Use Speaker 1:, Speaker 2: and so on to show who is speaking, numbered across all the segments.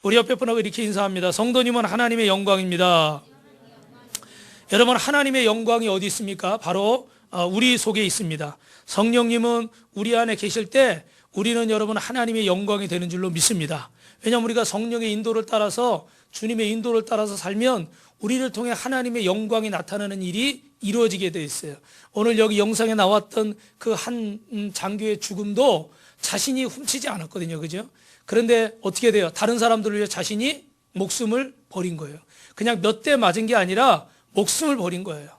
Speaker 1: 우리 옆에 분하고 이렇게 인사합니다. 성도님은 하나님의 영광입니다. 여러분, 하나님의 영광이 어디 있습니까? 바로 우리 속에 있습니다. 성령님은 우리 안에 계실 때 우리는 여러분 하나님의 영광이 되는 줄로 믿습니다. 왜냐하면 우리가 성령의 인도를 따라서, 주님의 인도를 따라서 살면 우리를 통해 하나님의 영광이 나타나는 일이 이루어지게 되어 있어요. 오늘 여기 영상에 나왔던 그 한 장교의 죽음도 자신이 훔치지 않았거든요. 그죠? 그런데 어떻게 돼요? 다른 사람들을 위해 자신이 목숨을 버린 거예요. 그냥 몇 대 맞은 게 아니라 목숨을 버린 거예요.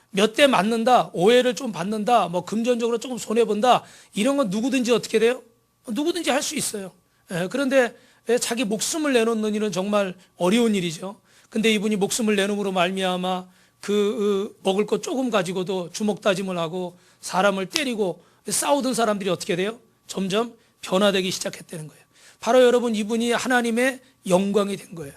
Speaker 1: 몇 대 맞는다, 오해를 좀 받는다, 뭐 금전적으로 조금 손해본다, 이런 건 누구든지 어떻게 돼요? 누구든지 할 수 있어요. 그런데 자기 목숨을 내놓는 일은 정말 어려운 일이죠. 근데 이분이 목숨을 내놓음으로 말미암아 먹을 것 조금 가지고도 주먹다짐을 하고 사람을 때리고 싸우던 사람들이 어떻게 돼요? 점점 변화되기 시작했다는 거예요. 바로 여러분, 이분이 하나님의 영광이 된 거예요.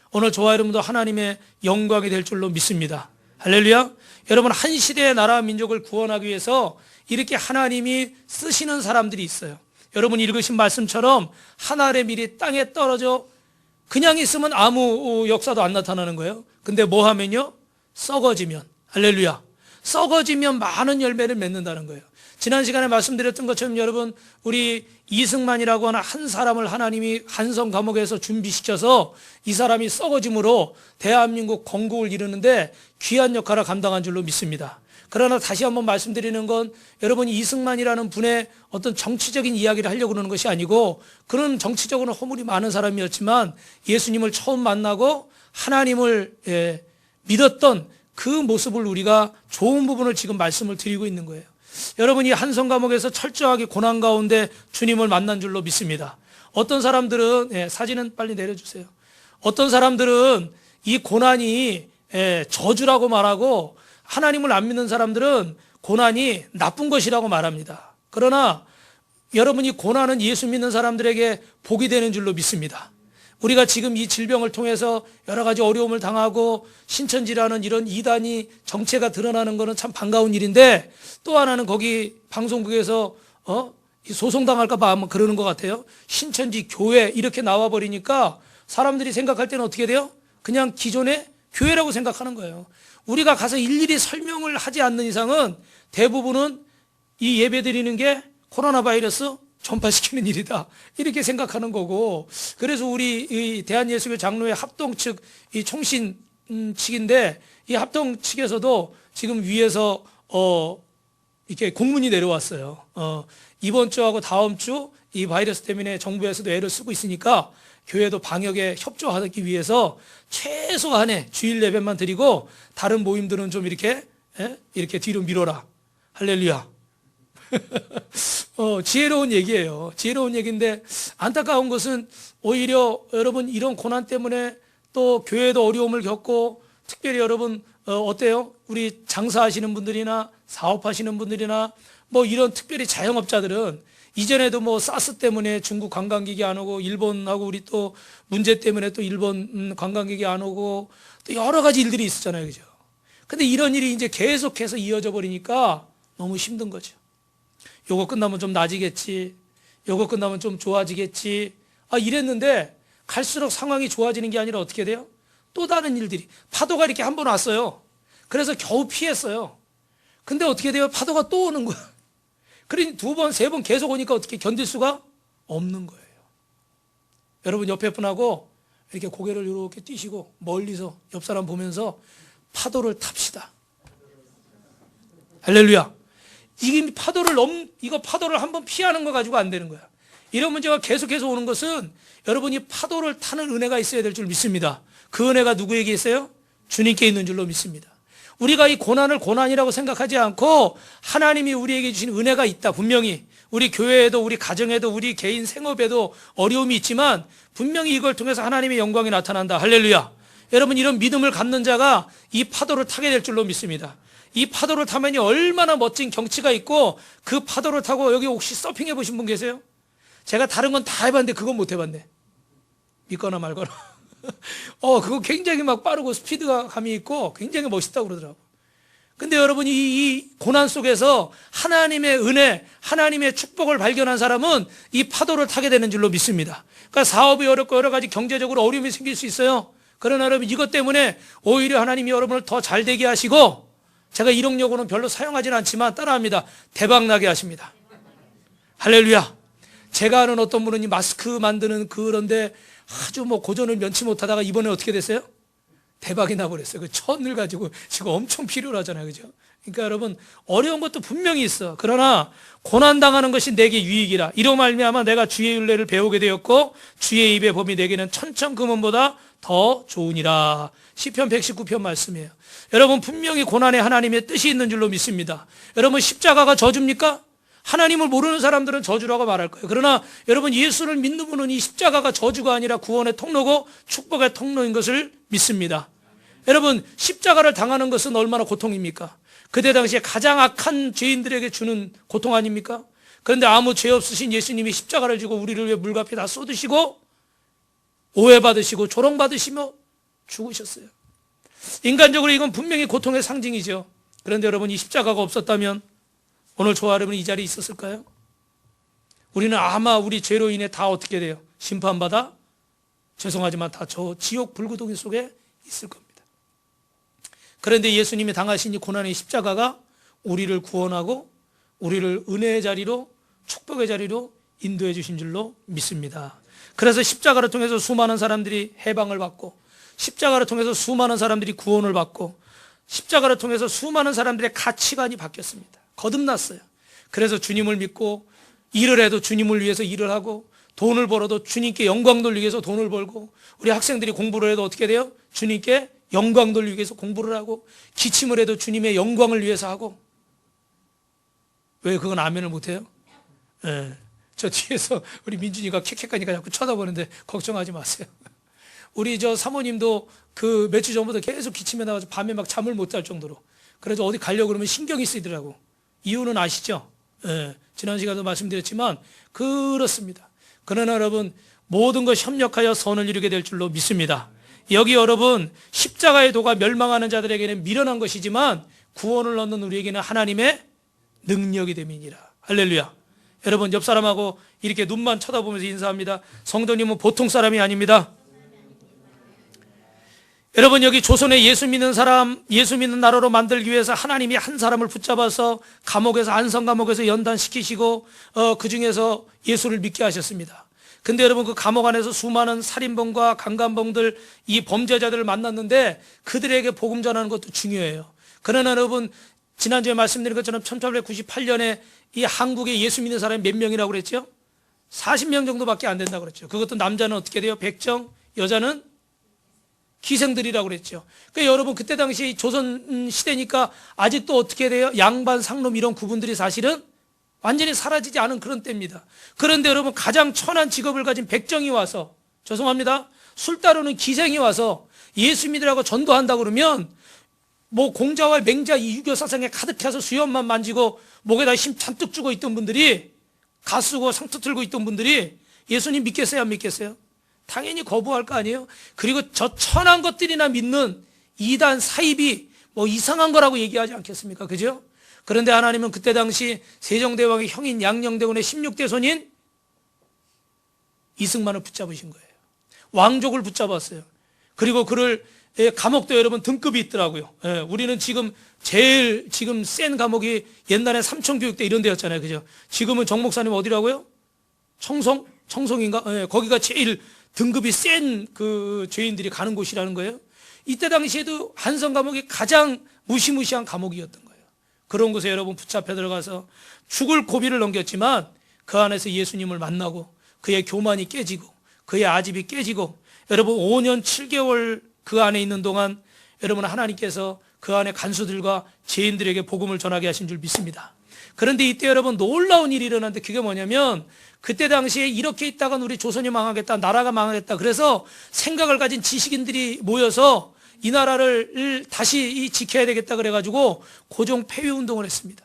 Speaker 1: 오늘 저와 여러분도 하나님의 영광이 될 줄로 믿습니다. 할렐루야. 여러분, 한 시대의 나라 민족을 구원하기 위해서 이렇게 하나님이 쓰시는 사람들이 있어요. 여러분 읽으신 말씀처럼 하늘의 밀이 땅에 떨어져 그냥 있으면 아무 역사도 안 나타나는 거예요. 근데 뭐 하면요? 썩어지면, 할렐루야, 썩어지면 많은 열매를 맺는다는 거예요. 지난 시간에 말씀드렸던 것처럼 여러분, 우리 이승만이라고 하는 한 사람을 하나님이 한성 감옥에서 준비시켜서 이 사람이 썩어짐으로 대한민국 건국을 이루는데 귀한 역할을 감당한 줄로 믿습니다. 그러나 다시 한번 말씀드리는 건, 여러분이 이승만이라는 분의 어떤 정치적인 이야기를 하려고 그러는 것이 아니고, 그런 정치적으로는 허물이 많은 사람이었지만 예수님을 처음 만나고 하나님을 믿었던 그 모습을 우리가 좋은 부분을 지금 말씀을 드리고 있는 거예요. 여러분이 한성 감옥에서 철저하게 고난 가운데 주님을 만난 줄로 믿습니다. 어떤 사람들은, 사진은 빨리 내려주세요. 어떤 사람들은 이 고난이 저주라고 말하고, 하나님을 안 믿는 사람들은 고난이 나쁜 것이라고 말합니다. 그러나 여러분이 고난은 예수 믿는 사람들에게 복이 되는 줄로 믿습니다. 우리가 지금 이 질병을 통해서 여러 가지 어려움을 당하고 신천지라는 이런 이단이 정체가 드러나는 것은 참 반가운 일인데, 또 하나는 거기 방송국에서 소송당할까 봐 아마 그러는 것 같아요. 신천지 교회 이렇게 나와버리니까 사람들이 생각할 때는 어떻게 돼요? 그냥 기존의 교회라고 생각하는 거예요. 우리가 가서 일일이 설명을 하지 않는 이상은 대부분은 이 예배 드리는 게 코로나 바이러스 전파시키는 일이다, 이렇게 생각하는 거고, 그래서 우리 이 대한예수교 장로회 합동 측, 이 총신 측인데, 이 합동 측에서도 지금 위에서 이렇게 공문이 내려왔어요. 이번 주하고 다음 주 이 바이러스 때문에 정부에서도 애를 쓰고 있으니까 교회도 방역에 협조하기 위해서 최소한의 주일 예배만 드리고 다른 모임들은 좀 이렇게 뒤로 미뤄라. 할렐루야. 지혜로운 얘기예요. 지혜로운 얘기인데, 안타까운 것은 오히려 여러분 이런 고난 때문에 또 교회도 어려움을 겪고, 특별히 여러분 어때요? 우리 장사하시는 분들이나 사업하시는 분들이나 뭐 이런 특별히 자영업자들은 이전에도 뭐 사스 때문에 중국 관광객이 안 오고, 일본하고 우리 또 문제 때문에 또 일본 관광객이 안 오고, 또 여러 가지 일들이 있었잖아요. 그죠? 근데 이런 일이 이제 계속해서 이어져 버리니까 너무 힘든 거죠. 요거 끝나면 좀 나아지겠지, 요거 끝나면 좀 좋아지겠지, 이랬는데 갈수록 상황이 좋아지는 게 아니라 어떻게 돼요? 또 다른 일들이, 파도가 이렇게 한 번 왔어요. 그래서 겨우 피했어요. 근데 어떻게 돼요? 파도가 또 오는 거야. 그러니 두 번, 세 번 계속 오니까 어떻게 견딜 수가 없는 거예요. 여러분 옆에 분하고 이렇게 고개를 이렇게 띄시고 멀리서 옆 사람 보면서 파도를 탑시다. 할렐루야. 이거 파도를 한번 피하는 거 가지고 안 되는 거야. 이런 문제가 계속해서 오는 것은 여러분이 파도를 타는 은혜가 있어야 될 줄 믿습니다. 그 은혜가 누구에게 있어요? 주님께 있는 줄로 믿습니다. 우리가 이 고난을 고난이라고 생각하지 않고 하나님이 우리에게 주신 은혜가 있다. 분명히 우리 교회에도, 우리 가정에도, 우리 개인 생업에도 어려움이 있지만 분명히 이걸 통해서 하나님의 영광이 나타난다. 할렐루야. 여러분, 이런 믿음을 갖는 자가 이 파도를 타게 될 줄로 믿습니다. 이 파도를 타면이 얼마나 멋진 경치가 있고, 그 파도를 타고, 여기 혹시 서핑해 보신 분 계세요? 제가 다른 건 다 해봤는데 그건 못 해봤네. 믿거나 말거나. 그거 굉장히 막 빠르고 스피드감이 있고 굉장히 멋있다고 그러더라고. 근데 여러분 이 고난 속에서 하나님의 은혜, 하나님의 축복을 발견한 사람은 이 파도를 타게 되는 줄로 믿습니다. 그러니까 사업이 어렵고 여러 가지 경제적으로 어려움이 생길 수 있어요. 그러나 여러분 이것 때문에 오히려 하나님이 여러분을 더 잘 되게 하시고, 제가 이력용어는 별로 사용하지는 않지만 따라합니다. 대박나게 하십니다. 할렐루야. 제가 아는 어떤 분은 이 마스크 만드는 그런데 아주 뭐 고전을 면치 못하다가 이번에 어떻게 됐어요? 대박이 나버렸어요. 그 천을 가지고 지금 엄청 필요로 하잖아요. 그죠? 그러니까 여러분 어려운 것도 분명히 있어. 그러나 고난당하는 것이 내게 유익이라. 이로 말미암아 내가 주의 윤례를 배우게 되었고 주의 입의 법이 내게는 천천금원보다 더 좋으니라. 시편 119편 말씀이에요. 여러분 분명히 고난에 하나님의 뜻이 있는 줄로 믿습니다. 여러분 십자가가 저주입니까? 하나님을 모르는 사람들은 저주라고 말할 거예요. 그러나 여러분 예수를 믿는 분은 이 십자가가 저주가 아니라 구원의 통로고 축복의 통로인 것을 믿습니다. 여러분 십자가를 당하는 것은 얼마나 고통입니까? 그때 당시에 가장 악한 죄인들에게 주는 고통 아닙니까? 그런데 아무 죄 없으신 예수님이 십자가를 지고 우리를 위해 물값이 다 쏟으시고 오해받으시고 조롱받으시며 죽으셨어요. 인간적으로 이건 분명히 고통의 상징이죠. 그런데 여러분 이 십자가가 없었다면 오늘 저와 여러분이 이 자리에 있었을까요? 우리는 아마 우리 죄로 인해 다 어떻게 돼요? 심판받아 죄송하지만 다 저 지옥 불구덩이 속에 있을 겁니다. 그런데 예수님이 당하신 이 고난의 십자가가 우리를 구원하고 우리를 은혜의 자리로 축복의 자리로 인도해 주신 줄로 믿습니다. 그래서 십자가를 통해서 수많은 사람들이 해방을 받고 십자가를 통해서 수많은 사람들이 구원을 받고 십자가를 통해서 수많은 사람들의 가치관이 바뀌었습니다. 거듭났어요. 그래서 주님을 믿고 일을 해도 주님을 위해서 일을 하고 돈을 벌어도 주님께 영광 돌리기 위해서 돈을 벌고 우리 학생들이 공부를 해도 어떻게 돼요? 주님께 영광 돌리기 위해서 공부를 하고 기침을 해도 주님의 영광을 위해서 하고. 왜 그건 아멘을 못해요? 네. 저 뒤에서 우리 민준이가 캑캑하니까 자꾸 쳐다보는데 걱정하지 마세요. 우리 저 사모님도 그 몇 주 전부터 계속 기침해 나가서 밤에 막 잠을 못 잘 정도로. 그래서 어디 가려고 그러면 신경이 쓰이더라고. 이유는 아시죠? 예, 지난 시간에도 말씀드렸지만 그렇습니다. 그러나 여러분 모든 것 협력하여 선을 이루게 될 줄로 믿습니다. 여기 여러분 십자가의 도가 멸망하는 자들에게는 미련한 것이지만 구원을 얻는 우리에게는 하나님의 능력이 됨이니라. 할렐루야. 여러분 옆 사람하고 이렇게 눈만 쳐다보면서 인사합니다. 성도님은 보통 사람이 아닙니다. 여러분 여기 조선에 예수 믿는 사람, 예수 믿는 나라로 만들기 위해서 하나님이 한 사람을 붙잡아서 감옥에서 안성 감옥에서 연단시키시고 그 중에서 예수를 믿게 하셨습니다. 근데 여러분 그 감옥 안에서 수많은 살인범과 강간범들 이 범죄자들을 만났는데 그들에게 복음 전하는 것도 중요해요. 그러나 여러분 지난주에 말씀드린 것처럼 1898년에 이 한국에 예수 믿는 사람이 몇 명이라고 그랬죠? 40명 정도밖에 안 된다고 그랬죠. 그것도 남자는 어떻게 돼요? 100정, 여자는 기생들이라고 그랬죠. 그러니까 여러분 그때 당시 조선 시대니까 아직도 어떻게 돼요? 양반, 상놈 이런 구분들이 사실은 완전히 사라지지 않은 그런 때입니다. 그런데 여러분 가장 천한 직업을 가진 백정이 와서 죄송합니다. 술 따르는 기생이 와서 예수 믿으라고 전도한다 그러면 뭐 공자와 맹자 이 유교 사상에 가득 차서 수염만 만지고 목에다 힘 잔뜩 주고 있던 분들이 가쓰고 상투 틀고 있던 분들이 예수님 믿겠어요? 안 믿겠어요? 당연히 거부할 거 아니에요? 그리고 저 천한 것들이나 믿는 이단 사입이 뭐 이상한 거라고 얘기하지 않겠습니까? 그죠? 그런데 하나님은 그때 당시 세종대왕의 형인 양녕대군의 16대 손인 이승만을 붙잡으신 거예요. 왕족을 붙잡았어요. 그리고 그를 감옥도 여러분 등급이 있더라고요. 우리는 지금 제일 지금 센 감옥이 옛날에 삼청교육대 이런 데였잖아요. 그죠? 지금은 정 목사님 어디라고요? 청송인가? 거기가 제일 등급이 센 그 죄인들이 가는 곳이라는 거예요. 이때 당시에도 한성 감옥이 가장 무시무시한 감옥이었던 거예요. 그런 곳에 여러분 붙잡혀 들어가서 죽을 고비를 넘겼지만 그 안에서 예수님을 만나고 그의 교만이 깨지고 그의 아집이 깨지고 여러분 5년 7개월 그 안에 있는 동안 여러분 하나님께서 그 안에 간수들과 죄인들에게 복음을 전하게 하신 줄 믿습니다. 그런데 이때 여러분 놀라운 일이 일어났는데 그게 뭐냐면 그때 당시에 이렇게 있다간 우리 조선이 망하겠다, 나라가 망하겠다. 그래서 생각을 가진 지식인들이 모여서 이 나라를 다시 지켜야 되겠다 그래가지고 고종 폐위 운동을 했습니다.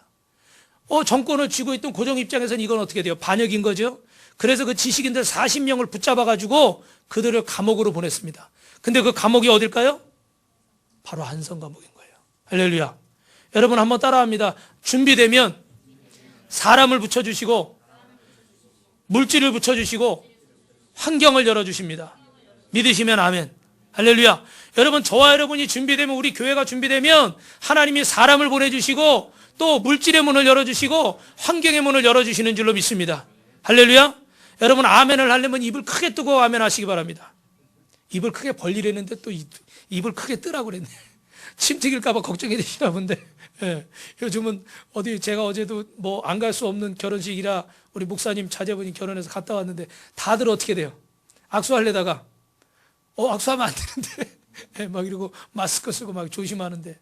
Speaker 1: 정권을 쥐고 있던 고종 입장에서는 이건 어떻게 돼요? 반역인 거죠. 그래서 그 지식인들 40명을 붙잡아가지고 그들을 감옥으로 보냈습니다. 근데 그 감옥이 어딜까요? 바로 한성 감옥인 거예요. 할렐루야. 여러분 한번 따라합니다. 준비되면 사람을 붙여주시고 물질을 붙여주시고 환경을 열어주십니다. 믿으시면 아멘. 할렐루야. 여러분, 저와 여러분이 준비되면, 우리 교회가 준비되면 하나님이 사람을 보내주시고 또 물질의 문을 열어주시고 환경의 문을 열어주시는 줄로 믿습니다. 할렐루야. 여러분, 아멘을 하려면 입을 크게 뜨고 아멘 하시기 바랍니다. 입을 크게 벌리려는데 또 입을 크게 뜨라고 그랬네. 침 튀길까봐 걱정이 되시나 본데. 예, 요즘은 제가 어제도 뭐 안 갈 수 없는 결혼식이라 우리 목사님 자제분이 결혼해서 갔다 왔는데 다들 어떻게 돼요? 악수하려다가 악수하면 안 되는데 예, 막 이러고 마스크 쓰고 막 조심하는데,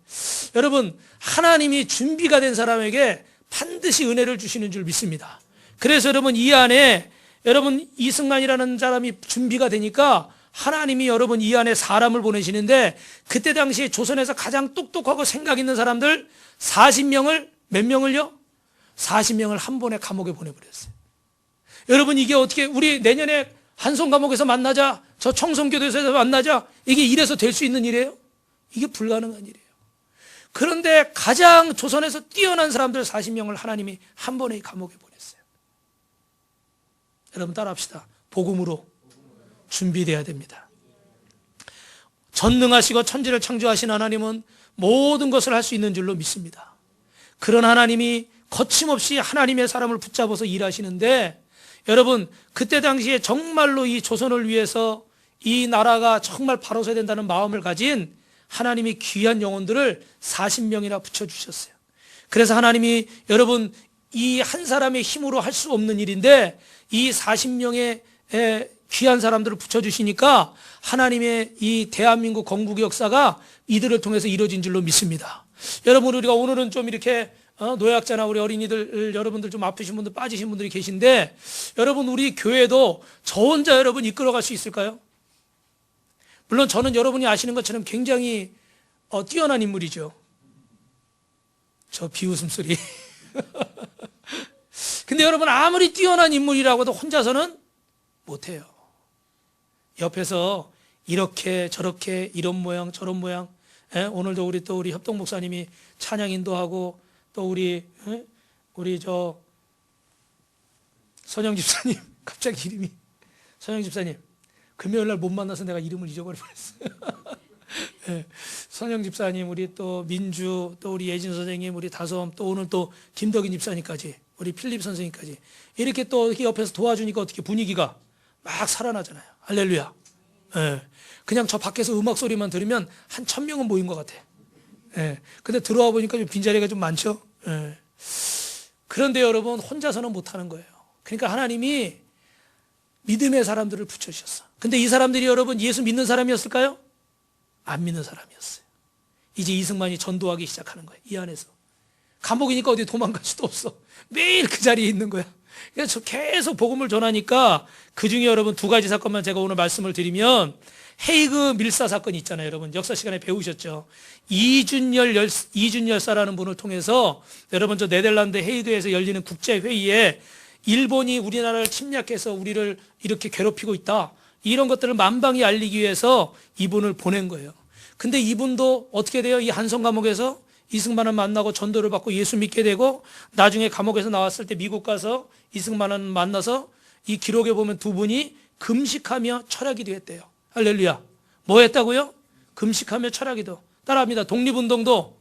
Speaker 1: 여러분, 하나님이 준비가 된 사람에게 반드시 은혜를 주시는 줄 믿습니다. 그래서 여러분, 이 안에 여러분 이승만이라는 사람이 준비가 되니까 하나님이 여러분 이 안에 사람을 보내시는데, 그때 당시에 조선에서 가장 똑똑하고 생각 있는 사람들 40명을, 몇 명을요? 40명을 한 번에 감옥에 보내버렸어요. 여러분, 이게 어떻게, 우리 내년에 한송 감옥에서 만나자, 저 청송교도소에서 만나자, 이게 이래서 될 수 있는 일이에요? 이게 불가능한 일이에요. 그런데 가장 조선에서 뛰어난 사람들 40명을 하나님이 한 번에 감옥에 보냈어요. 여러분 따라합시다. 복음으로 준비돼야 됩니다. 전능하시고 천지를 창조하신 하나님은 모든 것을 할 수 있는 줄로 믿습니다. 그런 하나님이 거침없이 하나님의 사람을 붙잡아서 일하시는데, 여러분, 그때 당시에 정말로 이 조선을 위해서 이 나라가 정말 바로 서야 된다는 마음을 가진 하나님이 귀한 영혼들을 40명이나 붙여주셨어요. 그래서 하나님이 여러분 이 한 사람의 힘으로 할 수 없는 일인데 이 40명의 귀한 사람들을 붙여주시니까 하나님의 이 대한민국 건국의 역사가 이들을 통해서 이루어진 줄로 믿습니다. 여러분, 우리가 오늘은 좀 이렇게 노약자나 우리 어린이들, 여러분들 좀 아프신 분들, 빠지신 분들이 계신데, 여러분, 우리 교회도 저 혼자 여러분 이끌어갈 수 있을까요? 물론 저는 여러분이 아시는 것처럼 굉장히 뛰어난 인물이죠. 저 비웃음 소리. 근데 여러분, 아무리 뛰어난 인물이라고도 혼자서는 못해요. 옆에서 이렇게 저렇게 이런 모양 저런 모양, 오늘도 우리 협동 목사님이 찬양 인도하고, 또 우리 저 선영 집사님, 갑자기 이름이 선영 집사님, 금요일 날 못 만나서 내가 이름을 잊어버려 버렸어요. 네, 선영 집사님, 우리 또 민주, 또 우리 예진 선생님, 우리 다솜, 또 오늘 또 김덕인 집사님까지, 우리 필립 선생님까지 이렇게 또 이렇게 옆에서 도와주니까 어떻게 분위기가 막 살아나잖아요. 할렐루야. 네, 그냥 저 밖에서 음악 소리만 들으면 한 1000명은 모인 것 같아. 예. 근데 들어와 보니까 좀 빈자리가 좀 많죠. 예. 그런데 여러분, 혼자서는 못하는 거예요. 그러니까 하나님이 믿음의 사람들을 붙여주셨어. 근데 이 사람들이 여러분 예수 믿는 사람이었을까요? 안 믿는 사람이었어요. 이제 이승만이 전도하기 시작하는 거예요. 이 안에서. 감옥이니까 어디 도망갈 수도 없어. 매일 그 자리에 있는 거야. 그래서 계속 복음을 전하니까, 그 중에 여러분 2가지 사건만 제가 오늘 말씀을 드리면, 헤이그 밀사 사건이 있잖아요. 여러분 역사 시간에 배우셨죠. 이준열 열사라는 분을 통해서 여러분 저 네덜란드 헤이그에서 열리는 국제회의에 일본이 우리나라를 침략해서 우리를 이렇게 괴롭히고 있다, 이런 것들을 만방히 알리기 위해서 이분을 보낸 거예요. 근데 이분도 어떻게 돼요? 이 한성 감옥에서 이승만을 만나고 전도를 받고 예수 믿게 되고, 나중에 감옥에서 나왔을 때 미국 가서 이승만을 만나서 이 기록에 보면 두 분이 금식하며 철학기도 했대요. 할렐루야. 뭐 했다고요? 금식하며 철학기도. 따라합니다. 독립운동도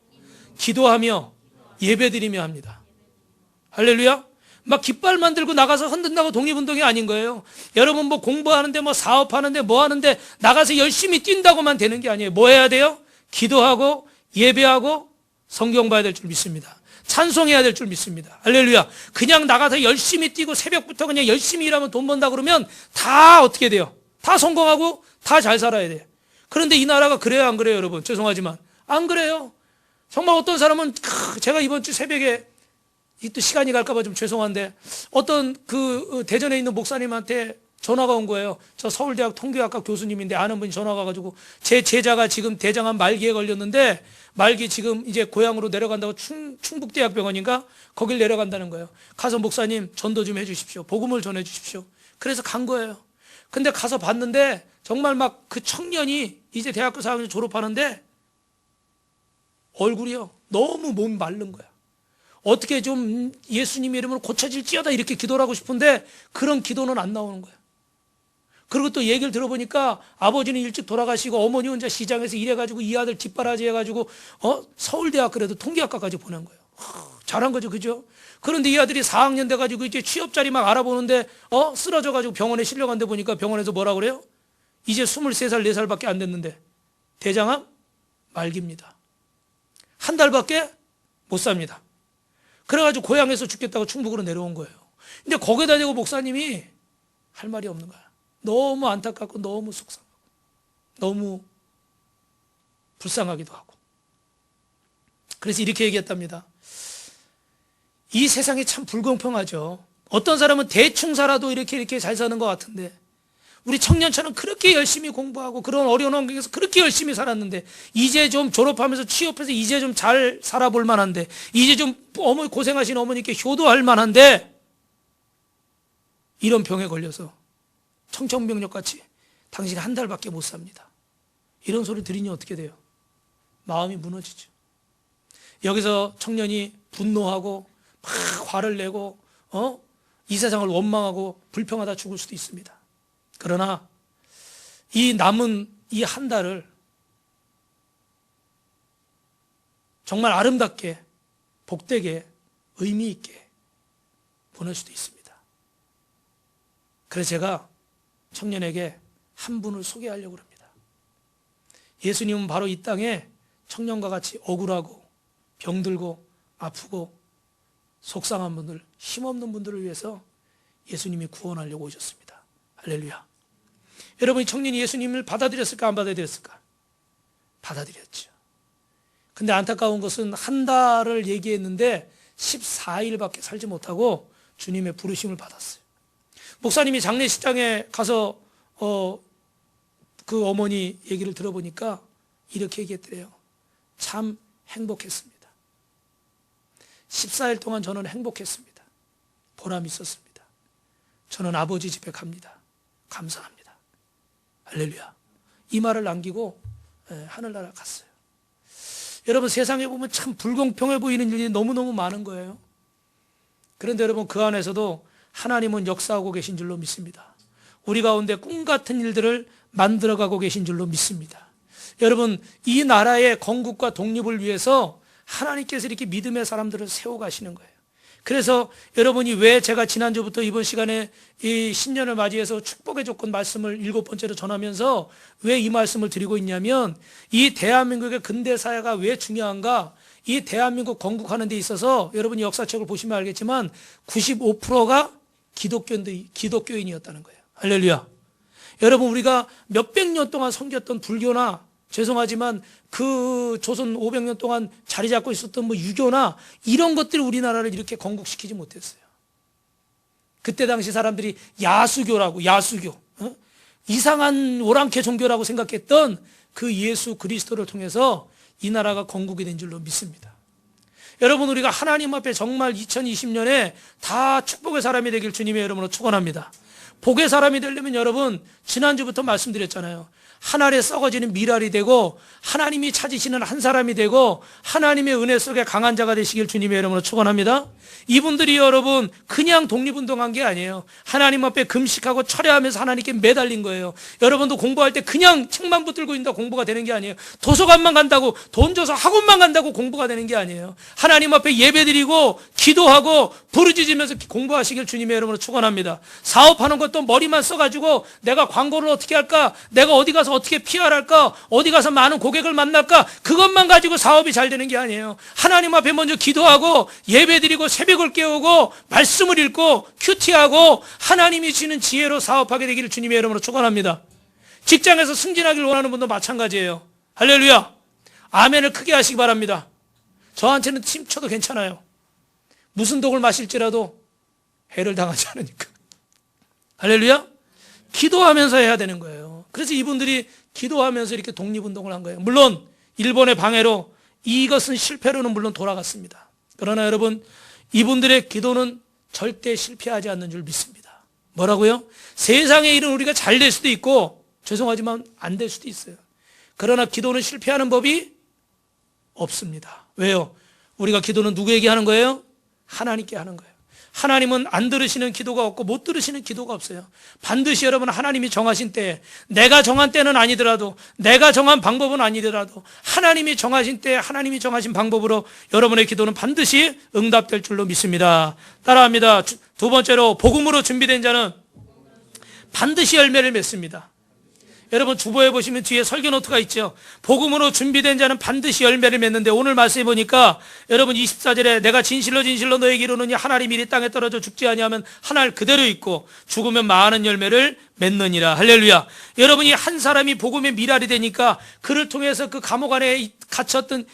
Speaker 1: 기도하며 예배드리며 합니다. 할렐루야. 막 깃발만 들고 나가서 흔든다고 독립운동이 아닌 거예요. 여러분 뭐 공부하는데 뭐 사업하는데 뭐 하는데 나가서 열심히 뛴다고만 되는 게 아니에요. 뭐 해야 돼요? 기도하고 예배하고 성경 봐야 될 줄 믿습니다. 찬송해야 될 줄 믿습니다. 할렐루야. 그냥 나가서 열심히 뛰고 새벽부터 그냥 열심히 일하면 돈 번다 그러면 다 어떻게 돼요? 다 성공하고 다 잘 살아야 돼요. 그런데 이 나라가 그래요, 안 그래요, 여러분? 죄송하지만 안 그래요. 정말 어떤 사람은 제가 이번 주 새벽에 또 시간이 갈까봐 좀 죄송한데, 어떤 그 대전에 있는 목사님한테 전화가 온 거예요. 저 서울대학 통계학과 교수님인데 아는 분이 전화가 가지고, 제 제자가 지금 대장암 말기에 걸렸는데 말기 지금 이제 고향으로 내려간다고, 충북대학병원인가 거길 내려간다는 거예요. 가서 목사님 전도 좀 해주십시오. 복음을 전해주십시오. 그래서 간 거예요. 근데 가서 봤는데 정말 막 그 청년이 이제 대학교 4학년 졸업하는데 얼굴이요, 너무 몸이 마른 거야. 어떻게 좀 예수님 이름으로 고쳐질지어다 이렇게 기도를 하고 싶은데 그런 기도는 안 나오는 거야. 그리고 또 얘기를 들어보니까 아버지는 일찍 돌아가시고 어머니 혼자 시장에서 일해가지고 이 아들 뒷바라지 해가지고 서울대학 그래도 통계학과까지 보낸 거예요. 잘한 거죠, 그죠? 그런데 이 아들이 4학년 돼가지고 이제 취업 자리 막 알아보는데 쓰러져가지고 병원에 실려간데 보니까 병원에서 뭐라 그래요? 이제 23살, 4살밖에 안 됐는데 대장암 말기입니다. 한 달밖에 못 삽니다. 그래가지고 고향에서 죽겠다고 충북으로 내려온 거예요. 근데 거기다 대고 목사님이 할 말이 없는 거야. 너무 안타깝고 너무 속상하고 너무 불쌍하기도 하고. 그래서 이렇게 얘기했답니다. 이 세상이 참 불공평하죠. 어떤 사람은 대충 살아도 이렇게 잘 사는 것 같은데 우리 청년처럼 그렇게 열심히 공부하고 그런 어려운 환경에서 그렇게 열심히 살았는데 이제 좀 졸업하면서 취업해서 이제 좀 잘 살아볼 만한데 이제 좀 어머니 고생하신 어머니께 효도할 만한데 이런 병에 걸려서 청천벽력같이 당신 한 달밖에 못 삽니다. 이런 소리 들으니 어떻게 돼요? 마음이 무너지죠. 여기서 청년이 분노하고 막 화를 내고 이 세상을 원망하고 불평하다 죽을 수도 있습니다. 그러나 이 남은 이 한 달을 정말 아름답게 복되게 의미 있게 보낼 수도 있습니다. 그래서 제가 청년에게 한 분을 소개하려고 합니다. 예수님은 바로 이 땅에 청년과 같이 억울하고 병들고 아프고 속상한 분들, 힘없는 분들을 위해서 예수님이 구원하려고 오셨습니다. 할렐루야. 여러분, 이 청년이 예수님을 받아들였을까 안 받아들였을까? 받아들였죠. 근데 안타까운 것은 한 달을 얘기했는데 14일밖에 살지 못하고 주님의 부르심을 받았어요. 목사님이 장례식장에 가서 그 어머니 얘기를 들어보니까 이렇게 얘기했더래요. 참 행복했습니다. 14일 동안 저는 행복했습니다. 보람이 있었습니다. 저는 아버지 집에 갑니다. 감사합니다. 할렐루야. 이 말을 남기고 하늘나라 갔어요. 여러분, 세상에 보면 참 불공평해 보이는 일이 너무너무 많은 거예요. 그런데 여러분, 그 안에서도 하나님은 역사하고 계신 줄로 믿습니다. 우리 가운데 꿈 같은 일들을 만들어가고 계신 줄로 믿습니다. 여러분, 이 나라의 건국과 독립을 위해서 하나님께서 이렇게 믿음의 사람들을 세워가시는 거예요. 그래서 여러분이 왜 제가 지난주부터 이번 시간에 이 신년을 맞이해서 축복의 조건 말씀을 7번째로 전하면서 왜 이 말씀을 드리고 있냐면 이 대한민국의 근대사회가 왜 중요한가? 이 대한민국 건국하는 데 있어서 여러분이 역사책을 보시면 알겠지만 95%가 기독교인이었다는 거예요. 할렐루야. 여러분, 우리가 몇백 년 동안 섬겼던 불교나 죄송하지만 그 조선 500년 동안 자리 잡고 있었던 뭐 유교나 이런 것들이 우리나라를 이렇게 건국시키지 못했어요. 그때 당시 사람들이 야수교라고, 이상한 오랑캐 종교라고 생각했던 그 예수 그리스도를 통해서 이 나라가 건국이 된 줄로 믿습니다. 여러분, 우리가 하나님 앞에 정말 2020년에 다 축복의 사람이 되길 주님의 이름으로 축원합니다. 복의 사람이 되려면 여러분, 지난주부터 말씀드렸잖아요. 하늘에 썩어지는 미랄이 되고 하나님이 찾으시는 한 사람이 되고 하나님의 은혜 속에 강한 자가 되시길 주님의 이름으로 축원합니다. 이분들이 여러분 그냥 독립운동한 게 아니에요. 하나님 앞에 금식하고 철회하면서 하나님께 매달린 거예요. 여러분도 공부할 때 그냥 책만 붙들고 있다 공부가 되는 게 아니에요. 도서관만 간다고, 돈 줘서 학원만 간다고 공부가 되는 게 아니에요. 하나님 앞에 예배드리고 기도하고 부르짖으면서 공부하시길 주님의 이름으로 축원합니다. 사업하는 것도 머리만 써가지고 내가 광고를 어떻게 할까, 내가 어디 가서 어떻게 PR할까, 어디 가서 많은 고객을 만날까, 그것만 가지고 사업이 잘 되는 게 아니에요. 하나님 앞에 먼저 기도하고 예배드리고 새벽을 깨우고 말씀을 읽고 큐티하고 하나님이 주시는 지혜로 사업하게 되기를 주님의 이름으로 축원합니다. 직장에서 승진하길 원하는 분도 마찬가지예요. 할렐루야. 아멘을 크게 하시기 바랍니다. 저한테는 침쳐도 괜찮아요. 무슨 독을 마실지라도 해를 당하지 않으니까. 할렐루야. 기도하면서 해야 되는 거예요. 그래서 이분들이 기도하면서 이렇게 독립운동을 한 거예요. 물론 일본의 방해로 이것은 실패로는 물론 돌아갔습니다. 그러나 여러분, 이분들의 기도는 절대 실패하지 않는 줄 믿습니다. 뭐라고요? 세상의 일은 우리가 잘 될 수도 있고 죄송하지만 안 될 수도 있어요. 그러나 기도는 실패하는 법이 없습니다. 왜요? 우리가 기도는 누구에게 하는 거예요? 하나님께 하는 거예요. 하나님은 안 들으시는 기도가 없고 못 들으시는 기도가 없어요. 반드시 여러분 하나님이 정하신 때에, 내가 정한 때는 아니더라도, 내가 정한 방법은 아니더라도 하나님이 정하신 때에 하나님이 정하신 방법으로 여러분의 기도는 반드시 응답될 줄로 믿습니다. 따라합니다. 두 번째로, 복음으로 준비된 자는 반드시 열매를 맺습니다. 여러분 주보에 보시면 뒤에 설교 노트가 있죠. 복음으로 준비된 자는 반드시 열매를 맺는데, 오늘 말씀해 보니까 여러분 24절에 내가 진실로 진실로 너에게 이르노니 하나님 이리 땅에 떨어져 죽지 아니하면 하늘 그대로 있고 죽으면 많은 열매를 맺느니라. 할렐루야. 여러분이 한 사람이 복음의 미랄이 되니까 그를 통해서 그 감옥 안에 갇혔던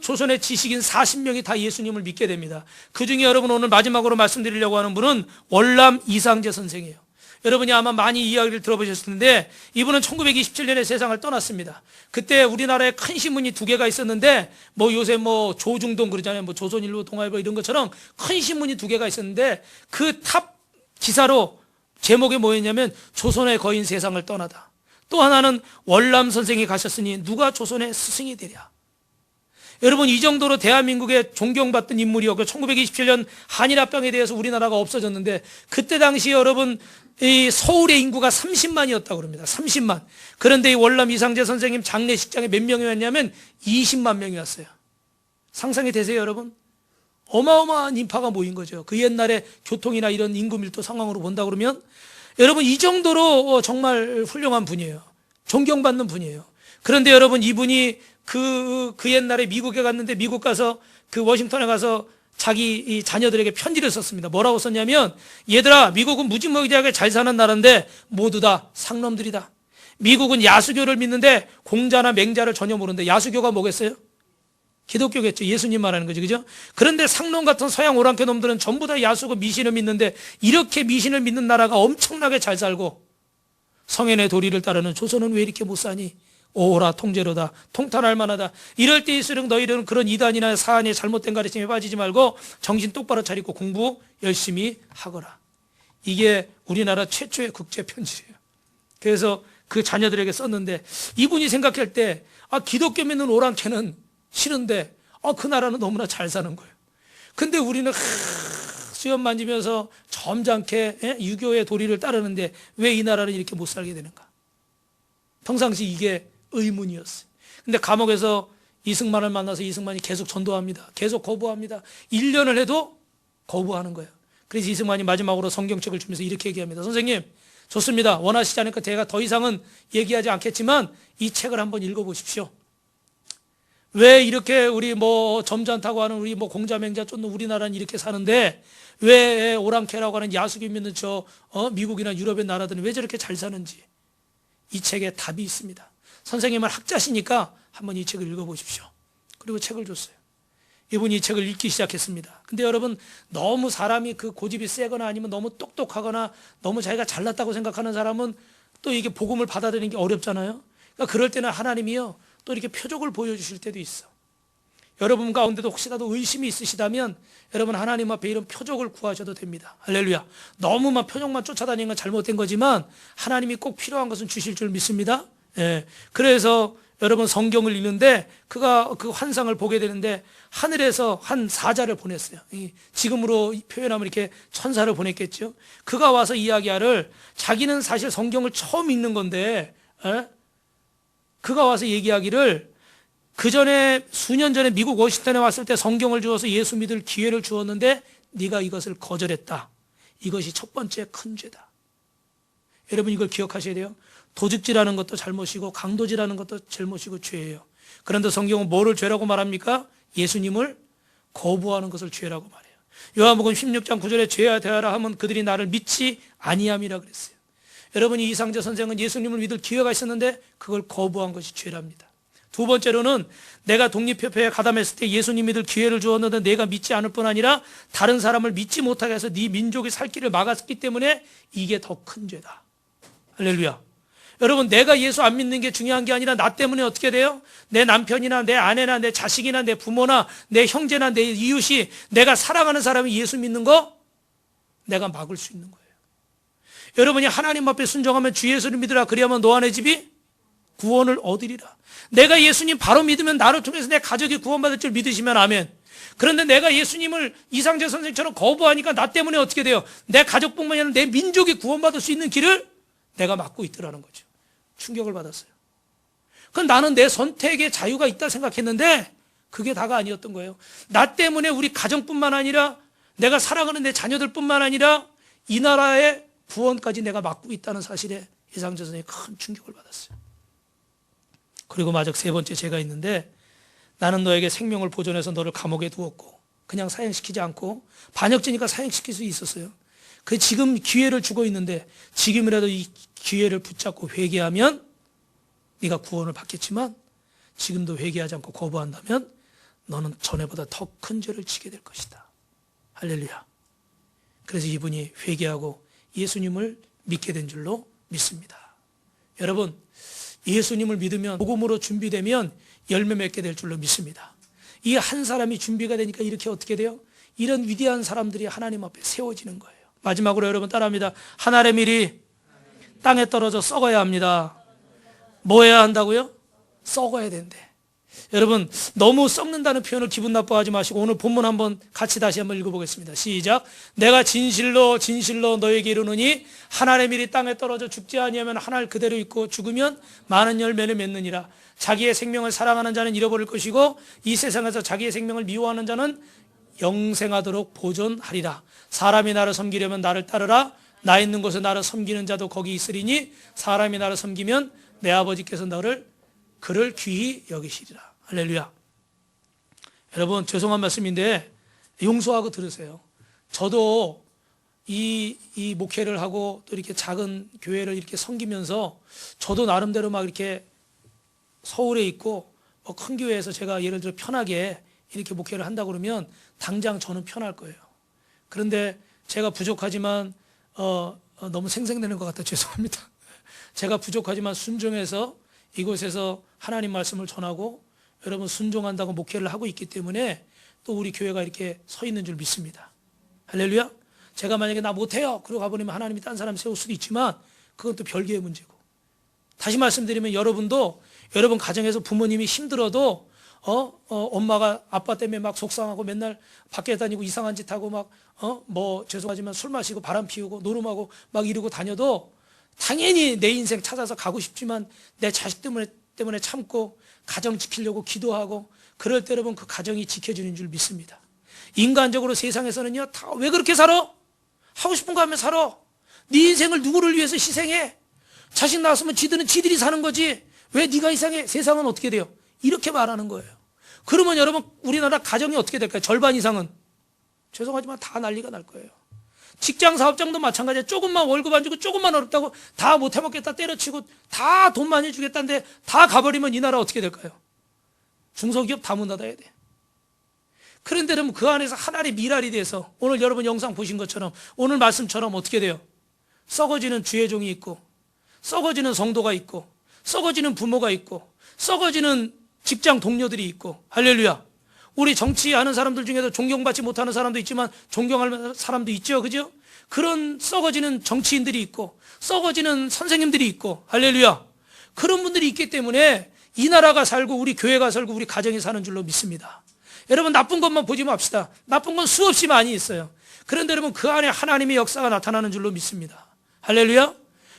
Speaker 1: 조선의 지식인 40명이 다 예수님을 믿게 됩니다. 그 중에 여러분 오늘 마지막으로 말씀드리려고 하는 분은 월남 이상재 선생이에요. 여러분이 아마 많이 이야기를 들어보셨을 텐데, 이분은 1927년에 세상을 떠났습니다. 그때 우리나라에 큰 신문이 두 개가 있었는데, 요새 조중동 그러잖아요. 조선일보, 동아일보 이런 것처럼 큰 신문이 두 개가 있었는데, 그 탑 기사로 제목이 뭐였냐면 조선의 거인 세상을 떠나다. 또 하나는 월남 선생이 가셨으니 누가 조선의 스승이 되랴. 여러분 이 정도로 대한민국에 존경받던 인물이었고, 1927년 한일합병에 대해서 우리나라가 없어졌는데, 그때 당시 여러분 이 서울의 인구가 30만이었다고 그럽니다. 30만. 그런데 이 월남 이상재 선생님 장례식장에 몇 명이 왔냐면 20만 명이 왔어요. 상상이 되세요 여러분? 어마어마한 인파가 모인 거죠. 그 옛날에 교통이나 이런 인구 밀도 상황으로 본다 그러면 여러분 이 정도로 정말 훌륭한 분이에요. 존경받는 분이에요. 그런데 여러분 이분이 그 옛날에 미국에 갔는데, 미국 가서 그 워싱턴에 가서 자기 이 자녀들에게 편지를 썼습니다. 뭐라고 썼냐면, 얘들아, 미국은 무지무지하게 잘 사는 나라인데 모두 다 상놈들이다. 미국은 야수교를 믿는데 공자나 맹자를 전혀 모르는데, 야수교가 뭐겠어요? 기독교겠죠. 예수님 말하는 거죠. 그죠? 그런데 상놈 같은 서양 오랑캐 놈들은 전부 다 야수고 미신을 믿는데, 이렇게 미신을 믿는 나라가 엄청나게 잘 살고 성현의 도리를 따르는 조선은 왜 이렇게 못 사니? 오호라 통제로다, 통탄할 만하다. 이럴 때일수록 너희들은 그런 이단이나 사안이 잘못된 가르침에 빠지지 말고 정신 똑바로 차리고 공부 열심히 하거라. 이게 우리나라 최초의 국제 편지예요. 그래서 그 자녀들에게 썼는데, 이분이 생각할 때 기독교 믿는 오랑캐는 싫은데 그 나라는 너무나 잘 사는 거예요. 근데 우리는 수염 만지면서 점잖게 유교의 도리를 따르는데 왜 이 나라는 이렇게 못 살게 되는가? 평상시 이게 의문이었어요. 근데 감옥에서 이승만을 만나서 이승만이 계속 전도합니다. 계속 거부합니다. 1년을 해도 거부하는 거예요. 그래서 이승만이 마지막으로 성경책을 주면서 이렇게 얘기합니다. 선생님, 좋습니다. 원하시지 않으니까 제가 더 이상은 얘기하지 않겠지만 이 책을 한번 읽어보십시오. 왜 이렇게 우리 점잖다고 하는 우리 공자맹자 쫓는 우리나라는 이렇게 사는데, 왜 오랑캐라고 하는 야수교 믿는 미국이나 유럽의 나라들은 왜 저렇게 잘 사는지, 이 책에 답이 있습니다. 선생님은 학자시니까 한번 이 책을 읽어보십시오. 그리고 책을 줬어요. 이분이 이 책을 읽기 시작했습니다. 근데 여러분, 너무 사람이 그 고집이 세거나 아니면 너무 똑똑하거나 너무 자기가 잘났다고 생각하는 사람은 또 이게 복음을 받아들이는 게 어렵잖아요. 그러니까 그럴 때는 하나님이요, 또 이렇게 표적을 보여주실 때도 있어. 여러분 가운데도 혹시라도 의심이 있으시다면 여러분 하나님 앞에 이런 표적을 구하셔도 됩니다. 할렐루야. 너무만 표적만 쫓아다니는 건 잘못된 거지만 하나님이 꼭 필요한 것은 주실 줄 믿습니다. 예. 그래서 여러분 성경을 읽는데 그가 그 환상을 보게 되는데, 하늘에서 한 사자를 보냈어요. 지금으로 표현하면 이렇게 천사를 보냈겠죠. 그가 와서 이야기하를, 자기는 사실 성경을 처음 읽는 건데, 그가 와서 얘기하기를, 그 전에 수년 전에 미국 워싱턴에 왔을 때 성경을 주어서 예수 믿을 기회를 주었는데 네가 이것을 거절했다. 이것이 첫 번째 큰 죄다. 여러분 이걸 기억하셔야 돼요. 도둑질하는 것도 잘못이고 강도질하는 것도 잘못이고 죄예요. 그런데 성경은 뭐를 죄라고 말합니까? 예수님을 거부하는 것을 죄라고 말해요. 요한복음 16장 9절에 죄야 대하라 하면 그들이 나를 믿지 아니함이라 그랬어요. 여러분이 이상재 선생은 예수님을 믿을 기회가 있었는데 그걸 거부한 것이 죄랍니다. 두 번째로는, 내가 독립협회에 가담했을 때 예수님 믿을 기회를 주었는데 내가 믿지 않을 뿐 아니라 다른 사람을 믿지 못하게 해서 네 민족이 살 길을 막았기 때문에 이게 더 큰 죄다. 할렐루야. 여러분, 내가 예수 안 믿는 게 중요한 게 아니라 나 때문에 어떻게 돼요? 내 남편이나 내 아내나 내 자식이나 내 부모나 내 형제나 내 이웃이, 내가 사랑하는 사람이 예수 믿는 거 내가 막을 수 있는 거예요. 여러분이 하나님 앞에 순종하면 주 예수를 믿으라 그리하면 너 안의 집이 구원을 얻으리라. 내가 예수님 바로 믿으면 나를 통해서 내 가족이 구원받을 줄 믿으시면 아멘. 그런데 내가 예수님을 이상재 선생처럼 거부하니까 나 때문에 어떻게 돼요? 내 가족뿐만이 아니라 내 민족이 구원받을 수 있는 길을 내가 막고 있더라는 거죠. 충격을 받았어요. 그럼 나는 내 선택의 자유가 있다 생각했는데 그게 다가 아니었던 거예요. 나 때문에 우리 가정뿐만 아니라 내가 살아가는 내 자녀들뿐만 아니라 이 나라의 구원까지 내가 막고 있다는 사실에 이상재 선생이 큰 충격을 받았어요. 그리고 마지막 세 번째 죄가 있는데, 나는 너에게 생명을 보존해서 너를 감옥에 두었고 그냥 사형시키지 않고, 반역죄니까 사형시킬 수 있었어요. 그 지금 기회를 주고 있는데 지금이라도 이 기회를 붙잡고 회개하면 네가 구원을 받겠지만, 지금도 회개하지 않고 거부한다면 너는 전에보다 더 큰 죄를 지게 될 것이다. 할렐루야. 그래서 이분이 회개하고 예수님을 믿게 된 줄로 믿습니다. 여러분, 예수님을 믿으면, 복음으로 준비되면 열매 맺게 될 줄로 믿습니다. 이 한 사람이 준비가 되니까 이렇게 어떻게 돼요? 이런 위대한 사람들이 하나님 앞에 세워지는 거예요. 마지막으로 여러분 따라합니다. 하늘의 밀이 땅에 떨어져 썩어야 합니다. 뭐 해야 한다고요? 썩어야 된대. 여러분, 너무 썩는다는 표현을 기분 나빠하지 마시고 오늘 본문 한번 같이 다시 한번 읽어보겠습니다. 시작. 내가 진실로 진실로 너에게 이르노니 하늘의 밀이 땅에 떨어져 죽지 아니하면 하늘 그대로 있고 죽으면 많은 열매를 맺느니라. 자기의 생명을 사랑하는 자는 잃어버릴 것이고 이 세상에서 자기의 생명을 미워하는 자는 영생하도록 보존하리라. 사람이 나를 섬기려면 나를 따르라. 나 있는 곳에 나를 섬기는 자도 거기 있으리니 사람이 나를 섬기면 내 아버지께서 그를 귀히 여기시리라. 할렐루야. 여러분, 죄송한 말씀인데 용서하고 들으세요. 저도 이 목회를 하고 또 이렇게 작은 교회를 이렇게 섬기면서 저도 나름대로 막 이렇게 서울에 있고 뭐 큰 교회에서 제가 예를 들어 편하게 이렇게 목회를 한다 그러면 당장 저는 편할 거예요. 그런데 제가 부족하지만 너무 생생내는 것 같아 죄송합니다. 제가 부족하지만 순종해서 이곳에서 하나님 말씀을 전하고 여러분 순종한다고 목회를 하고 있기 때문에 또 우리 교회가 이렇게 서 있는 줄 믿습니다. 할렐루야. 제가 만약에 나 못해요 그러고 가버리면 하나님이 딴 사람 세울 수도 있지만 그건 또 별개의 문제고, 다시 말씀드리면 여러분도 여러분 가정에서 부모님이 힘들어도 엄마가 아빠 때문에 막 속상하고 맨날 밖에 다니고 이상한 짓 하고 막 뭐 죄송하지만 술 마시고 바람 피우고 노름하고 막 이러고 다녀도 당연히 내 인생 찾아서 가고 싶지만 내 자식 때문에 참고 가정 지키려고 기도하고 그럴 때 여러분 그 가정이 지켜주는 줄 믿습니다. 인간적으로 세상에서는요 다 왜 그렇게 살아? 하고 싶은 거 하면 살아. 네 인생을 누구를 위해서 희생해? 자식 낳았으면 지들이 사는 거지 왜 네가 이상해? 세상은 어떻게 돼요? 이렇게 말하는 거예요. 그러면 여러분 우리나라 가정이 어떻게 될까요? 절반 이상은 죄송하지만 다 난리가 날 거예요. 직장 사업장도 마찬가지야. 조금만 월급 안 주고 조금만 어렵다고 다 못해 먹겠다 때려치고 다 돈 많이 주겠다는데 다 가버리면 이 나라 어떻게 될까요? 중소기업 다 문 닫아야 돼. 그런데 여러분 그 안에서 하나의 미랄이 돼서 오늘 여러분 영상 보신 것처럼 오늘 말씀처럼 어떻게 돼요? 썩어지는 주의 종이 있고 썩어지는 성도가 있고 썩어지는 부모가 있고 썩어지는 직장 동료들이 있고, 할렐루야. 우리 정치하는 사람들 중에도 존경받지 못하는 사람도 있지만 존경할 사람도 있죠, 그죠? 그런 썩어지는 정치인들이 있고 썩어지는 선생님들이 있고, 할렐루야. 그런 분들이 있기 때문에 이 나라가 살고 우리 교회가 살고 우리 가정이 사는 줄로 믿습니다. 여러분 나쁜 것만 보지 맙시다. 나쁜 건 수없이 많이 있어요. 그런데 여러분 그 안에 하나님의 역사가 나타나는 줄로 믿습니다. 할렐루야.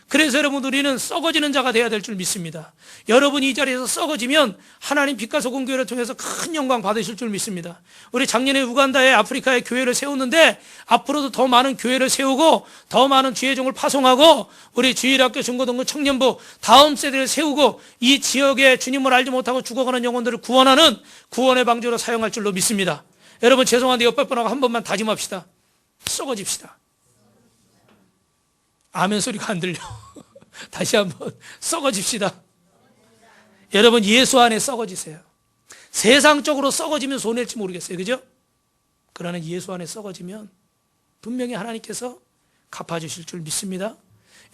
Speaker 1: 그래서 여러분 우리는 썩어지는 자가 되어야 될 줄 믿습니다. 여러분이 이 자리에서 썩어지면 하나님 빛과 소금 교회를 통해서 큰 영광 받으실 줄 믿습니다. 우리 작년에 우간다에 아프리카에 교회를 세웠는데 앞으로도 더 많은 교회를 세우고 더 많은 주의종을 파송하고 우리 주일학교 중고등부 청년부 다음 세대를 세우고 이 지역에 주님을 알지 못하고 죽어가는 영혼들을 구원하는 구원의 방주로 사용할 줄로 믿습니다. 여러분 죄송한데 옆에 분하고 한 번만 다짐합시다. 썩어집시다. 아멘 소리가 안 들려. 다시 한번 썩어집시다. 여러분 예수 안에 썩어지세요. 세상적으로 썩어지면 손해일지 모르겠어요, 그죠? 그러나 예수 안에 썩어지면 분명히 하나님께서 갚아주실 줄 믿습니다.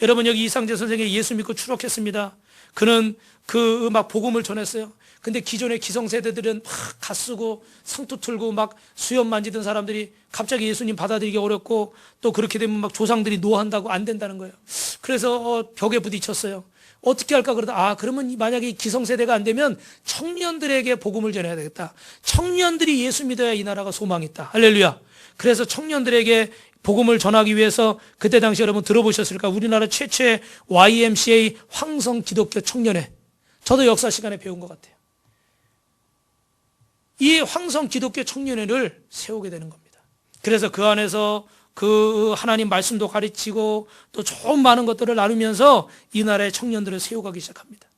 Speaker 1: 여러분 여기 이상재 선생이 예수 믿고 추록했습니다. 그는 그 막 복음을 전했어요. 근데 기존의 기성세대들은 막 갓쓰고 상투 틀고 막 수염 만지던 사람들이 갑자기 예수님 받아들이기 어렵고 또 그렇게 되면 막 조상들이 노한다고 안 된다는 거예요. 그래서 벽에 부딪혔어요. 어떻게 할까 그러다 그러면 만약에 기성세대가 안 되면 청년들에게 복음을 전해야 되겠다. 청년들이 예수 믿어야 이 나라가 소망이 있다. 할렐루야. 그래서 청년들에게 복음을 전하기 위해서 그때 당시 여러분 들어보셨을까? 우리나라 최초의 YMCA 황성 기독교 청년회. 저도 역사 시간에 배운 것 같아요. 이 황성 기독교 청년회를 세우게 되는 겁니다. 그래서 그 안에서 그 하나님 말씀도 가르치고 또 좋은 많은 것들을 나누면서 이 나라의 청년들을 세워가기 시작합니다.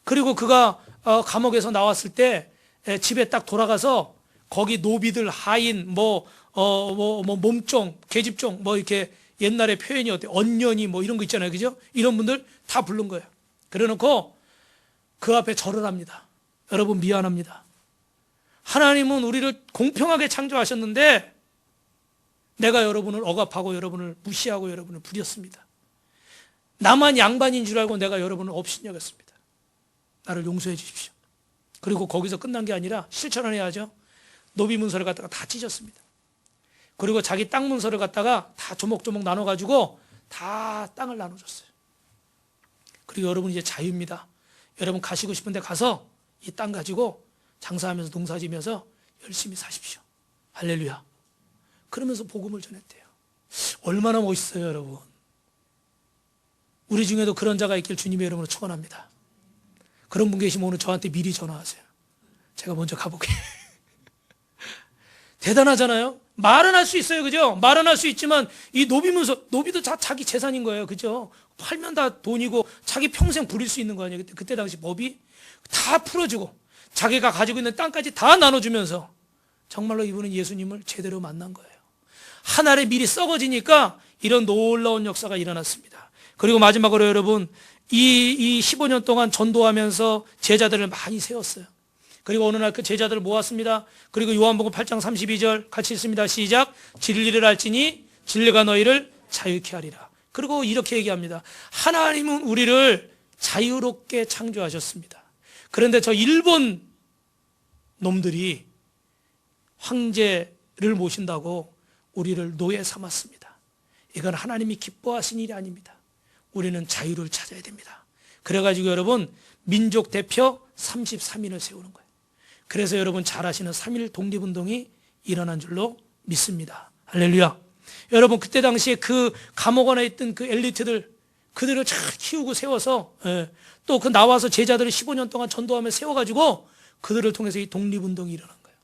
Speaker 1: 그리고 그가 감옥에서 나왔을 때 집에 딱 돌아가서 거기 노비들, 하인, 몸종, 계집종, 이렇게 옛날에 표현이 어때? 언년이 이런 거 있잖아요. 그죠? 이런 분들 다 부른 거예요. 그래 놓고 그 앞에 절을 합니다. 여러분 미안합니다. 하나님은 우리를 공평하게 창조하셨는데 내가 여러분을 억압하고 여러분을 무시하고 여러분을 부렸습니다. 나만 양반인 줄 알고 내가 여러분을 업신여겼습니다. 나를 용서해 주십시오. 그리고 거기서 끝난 게 아니라 실천을 해야죠. 노비 문서를 갖다가 다 찢었습니다. 그리고 자기 땅 문서를 갖다가 다 조목조목 나눠가지고 다 땅을 나눠줬어요. 그리고 여러분 이제 자유입니다. 여러분 가시고 싶은데 가서 이 땅 가지고 장사하면서 농사지면서 열심히 사십시오. 할렐루야. 그러면서 복음을 전했대요. 얼마나 멋있어요, 여러분. 우리 중에도 그런 자가 있길 주님의 이름으로 축원합니다. 그런 분 계시면 오늘 저한테 미리 전화하세요. 제가 먼저 가볼게. 대단하잖아요. 말은 할 수 있어요, 그죠? 말은 할 수 있지만 이 노비문서, 노비도 다 자기 재산인 거예요, 그죠? 팔면 다 돈이고 자기 평생 부릴 수 있는 거 아니에요. 그때 당시 법이 다 풀어주고 자기가 가지고 있는 땅까지 다 나눠주면서 정말로 이분은 예수님을 제대로 만난 거예요. 한 알에 미리 썩어지니까 이런 놀라운 역사가 일어났습니다. 그리고 마지막으로 여러분 이 15년 동안 전도하면서 제자들을 많이 세웠어요. 그리고 어느 날 그 제자들을 모았습니다. 그리고 요한복음 8장 32절 같이 읽습니다. 시작. 진리를 알지니 진리가 너희를 자유케 하리라. 그리고 이렇게 얘기합니다. 하나님은 우리를 자유롭게 창조하셨습니다. 그런데 저 일본 놈들이 황제를 모신다고 우리를 노예 삼았습니다. 이건 하나님이 기뻐하신 일이 아닙니다. 우리는 자유를 찾아야 됩니다. 그래가지고 여러분 민족 대표 33인을 세우는 거예요. 그래서 여러분 잘 아시는 3.1 독립운동이 일어난 줄로 믿습니다. 할렐루야. 여러분 그때 당시에 그 감옥 안에 있던 그 엘리트들 그들을 잘 키우고 세워서 또 그 나와서 제자들을 15년 동안 전도하며 세워가지고 그들을 통해서 이 독립운동이 일어난 거예요.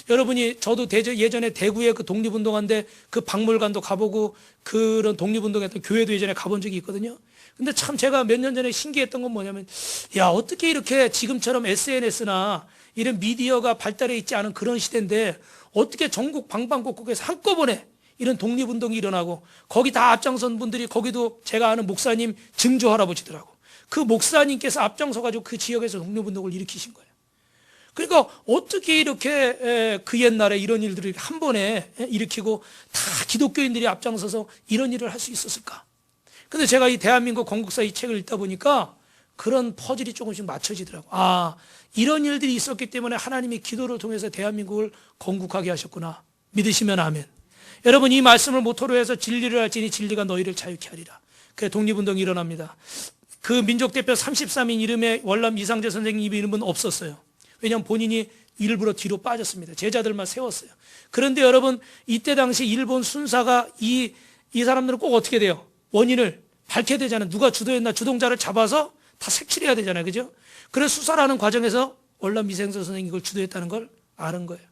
Speaker 1: 여러분이 저도 예전에 대구에 그 독립운동한데 그 박물관도 가보고 그런 독립운동했던 교회도 예전에 가본 적이 있거든요. 근데 참 제가 몇 년 전에 신기했던 건 뭐냐면 어떻게 이렇게 지금처럼 SNS나 이런 미디어가 발달해 있지 않은 그런 시대인데 어떻게 전국 방방곡곡에서 한꺼번에 이런 독립운동이 일어나고 거기 다 앞장선 분들이 거기도 제가 아는 목사님 증조 할아버지더라고. 그 목사님께서 앞장서가지고 그 지역에서 독립운동을 일으키신 거예요. 그러니까 어떻게 이렇게 그 옛날에 이런 일들을 한 번에 일으키고 다 기독교인들이 앞장서서 이런 일을 할 수 있었을까? 근데 제가 이 대한민국 건국사 이 책을 읽다 보니까 그런 퍼즐이 조금씩 맞춰지더라고. 이런 일들이 있었기 때문에 하나님이 기도를 통해서 대한민국을 건국하게 하셨구나. 믿으시면 아멘. 여러분 이 말씀을 모토로 해서 진리를 알지니 진리가 너희를 자유케 하리라. 그래 독립운동이 일어납니다. 그 민족대표 33인 이름에 월남 이상재 선생님 이름은 없었어요. 왜냐하면 본인이 일부러 뒤로 빠졌습니다. 제자들만 세웠어요. 그런데 여러분 이때 당시 일본 순사가 이 사람들은 꼭 어떻게 돼요? 원인을 밝혀야 되잖아요. 누가 주도했나 주동자를 잡아서 다 색출해야 되잖아요. 그죠? 그래서 수사를 하는 과정에서 월남 이상재 선생님이 이걸 주도했다는 걸 아는 거예요.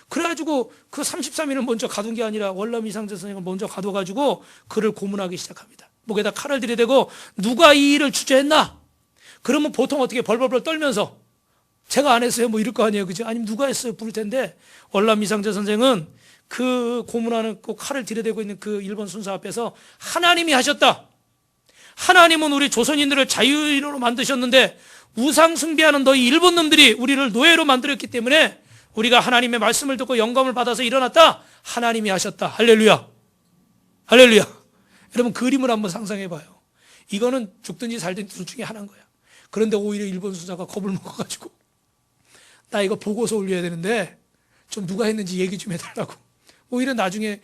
Speaker 1: 그래가지고 그 33인을 먼저 가둔 게 아니라 월남 이상재 선생님을 먼저 가둬가지고 그를 고문하기 시작합니다. 목에다 칼을 들이대고 누가 이 일을 주재했나? 그러면 보통 어떻게 벌벌벌 떨면서 제가 안 했어요 이럴 거 아니에요. 그죠? 아니면 누가 했어요 부를 텐데 월남 이상재 선생은 그 고문하는 그 칼을 들이대고 있는 그 일본 순사 앞에서 하나님이 하셨다. 하나님은 우리 조선인들을 자유인으로 만드셨는데 우상 숭배하는 너희 일본 놈들이 우리를 노예로 만들었기 때문에 우리가 하나님의 말씀을 듣고 영감을 받아서 일어났다. 하나님이 하셨다. 할렐루야. 할렐루야. 여러분 그림을 한번 상상해 봐요. 이거는 죽든지 살든지 둘 중에 하나인 거야. 그런데 오히려 일본 수사가 겁을 먹어가지고 나 이거 보고서 올려야 되는데 좀 누가 했는지 얘기 좀 해달라고. 오히려 나중에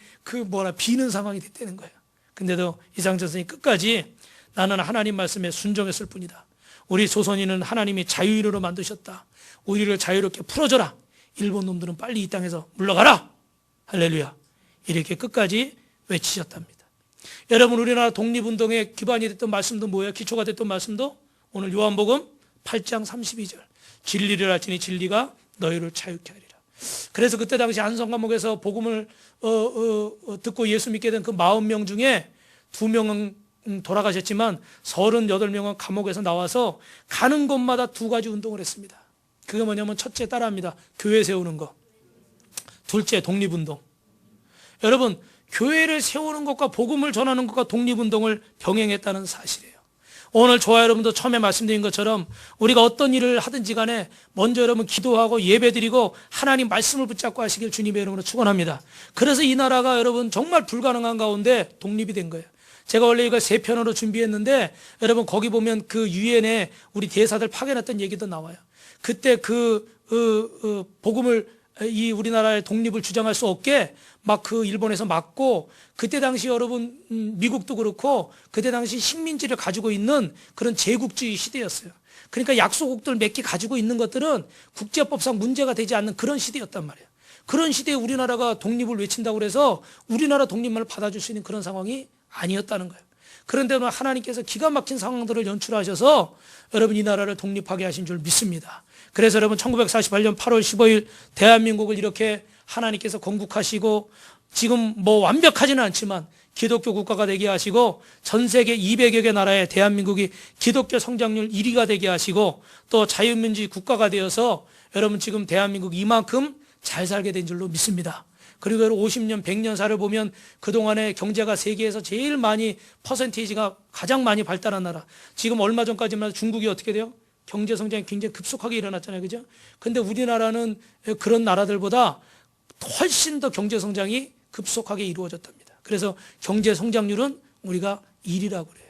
Speaker 1: 비는 상황이 됐다는 거예요. 근데도 이상재 선생님이 끝까지 나는 하나님 말씀에 순종했을 뿐이다. 우리 조선인은 하나님이 자유인으로 만드셨다. 우리를 자유롭게 풀어줘라. 일본 놈들은 빨리 이 땅에서 물러가라. 할렐루야. 이렇게 끝까지 외치셨답니다. 여러분, 우리나라 독립운동의 기반이 됐던 말씀도 뭐예요? 기초가 됐던 말씀도 오늘 요한복음 8장 32절. 진리를 알지니 진리가 너희를 자유케 하리라. 그래서 그때 당시 안성감옥에서 복음을 듣고 예수 믿게 된 그 40명 중에 2명은 돌아가셨지만 38명은 감옥에서 나와서 가는 곳마다 2가지 운동을 했습니다. 그게 뭐냐면 첫째 따라합니다. 교회 세우는 거. 둘째 독립운동. 여러분, 교회를 세우는 것과 복음을 전하는 것과 독립운동을 병행했다는 사실이에요. 오늘 저와 여러분도 처음에 말씀드린 것처럼 우리가 어떤 일을 하든지 간에 먼저 여러분 기도하고 예배드리고 하나님 말씀을 붙잡고 하시길 주님의 이름으로 축원합니다. 그래서 이 나라가 여러분 정말 불가능한 가운데 독립이 된 거예요. 제가 원래 이걸 3편으로 준비했는데 여러분 거기 보면 그 유엔에 우리 대사들 파견했던 얘기도 나와요. 그때 복음을 이 우리나라의 독립을 주장할 수 없게 막 그 일본에서 막고, 그때 당시 여러분 미국도 그렇고 그때 당시 식민지를 가지고 있는 그런 제국주의 시대였어요. 그러니까 약소국들 몇 개 가지고 있는 것들은 국제법상 문제가 되지 않는 그런 시대였단 말이에요. 그런 시대에 우리나라가 독립을 외친다고 해서 우리나라 독립만을 받아줄 수 있는 그런 상황이 아니었다는 거예요. 그런데 오늘 하나님께서 기가 막힌 상황들을 연출하셔서 여러분 이 나라를 독립하게 하신 줄 믿습니다. 그래서 여러분 1948년 8월 15일 대한민국을 이렇게 하나님께서 건국하시고, 지금 뭐 완벽하지는 않지만 기독교 국가가 되게 하시고, 전 세계 200여 개 나라의 대한민국이 기독교 성장률 1위가 되게 하시고, 또 자유민주주의 국가가 되어서 여러분 지금 대한민국 이만큼 잘 살게 된 줄로 믿습니다. 그리고 50년, 100년사를 보면 그동안에 경제가 세계에서 제일 많이 퍼센테이지가 가장 많이 발달한 나라. 지금 얼마 전까지만 중국이 어떻게 돼요? 경제 성장이 굉장히 급속하게 일어났잖아요. 그죠? 근데 우리나라는 그런 나라들보다 훨씬 더 경제 성장이 급속하게 이루어졌답니다. 그래서 경제 성장률은 우리가 1위라고 그래요.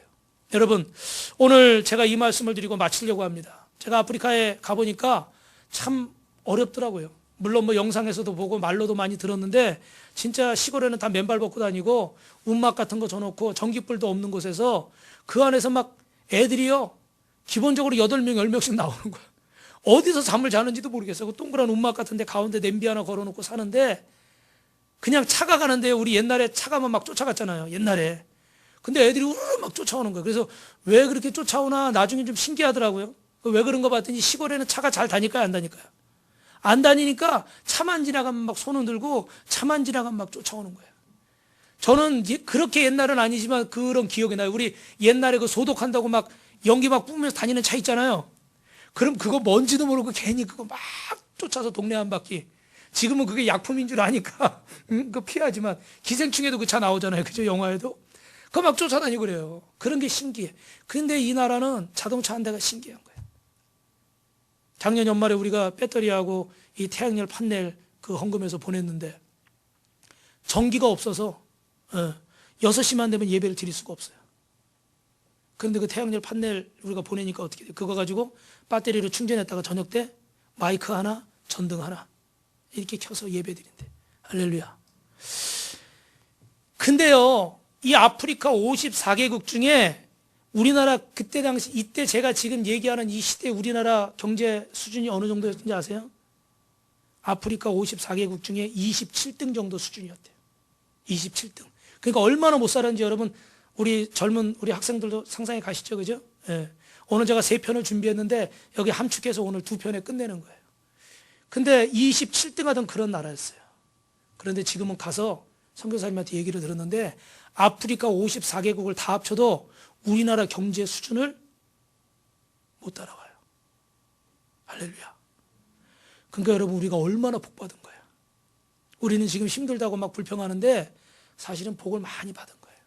Speaker 1: 여러분, 오늘 제가 이 말씀을 드리고 마치려고 합니다. 제가 아프리카에 가보니까 참 어렵더라고요. 물론 뭐 영상에서도 보고 말로도 많이 들었는데 진짜 시골에는 다 맨발 벗고 다니고 움막 같은 거 줘놓고 전기불도 없는 곳에서 그 안에서 막 애들이요 기본적으로 8명, 10명씩 나오는 거야. 어디서 잠을 자는지도 모르겠어요. 그 동그란 움막 같은데 가운데 냄비 하나 걸어놓고 사는데 그냥 차가 가는데, 우리 옛날에 차 가면 막 쫓아갔잖아요. 옛날에. 근데 애들이 우르르 막 쫓아오는 거예요. 그래서 왜 그렇게 쫓아오나 나중에 좀 신기하더라고요. 왜 그런 거 봤더니 시골에는 차가 잘 다닐까요? 안 다닐까요? 안 다니니까 차만 지나가면 막 손 흔들고 차만 지나가면 막 쫓아오는 거예요. 저는 그렇게 옛날은 아니지만 그런 기억이 나요. 우리 옛날에 그 소독한다고 막 연기 막 뿜으면서 다니는 차 있잖아요. 그럼 그거 뭔지도 모르고 괜히 그거 막 쫓아서 동네 한 바퀴. 지금은 그게 약품인 줄 아니까 그거 피하지만 기생충에도 그 차 나오잖아요. 그죠? 영화에도. 그거 막 쫓아다니고 그래요. 그런 게 신기해. 그런데 이 나라는 자동차 한 대가 신기한 거예요. 작년 연말에 우리가 배터리하고 이 태양열 판넬 그 헌금해서 보냈는데 전기가 없어서 6시만 되면 예배를 드릴 수가 없어요. 그런데 그 태양열 판넬 우리가 보내니까 어떻게 돼요? 그거 가지고 배터리로 충전했다가 저녁 때 마이크 하나, 전등 하나 이렇게 켜서 예배 드린대. 할렐루야. 근데요, 이 아프리카 54개국 중에 우리나라 그때 당시 이때 제가 지금 얘기하는 이 시대 우리나라 경제 수준이 어느 정도였는지 아세요? 아프리카 54개국 중에 27등 정도 수준이었대요. 27등. 그러니까 얼마나 못 살았는지 여러분 우리 젊은 우리 학생들도 상상해 가시죠. 그죠? 예. 오늘 제가 3편을 준비했는데 여기 함축해서 오늘 2편에 끝내는 거예요. 근데 27등 하던 그런 나라였어요. 그런데 지금은 가서 선교사님한테 얘기를 들었는데 아프리카 54개국을 다 합쳐도 우리나라 경제 수준을 못 따라와요. 할렐루야. 그러니까 여러분 우리가 얼마나 복 받은 거예요. 우리는 지금 힘들다고 막 불평하는데 사실은 복을 많이 받은 거예요.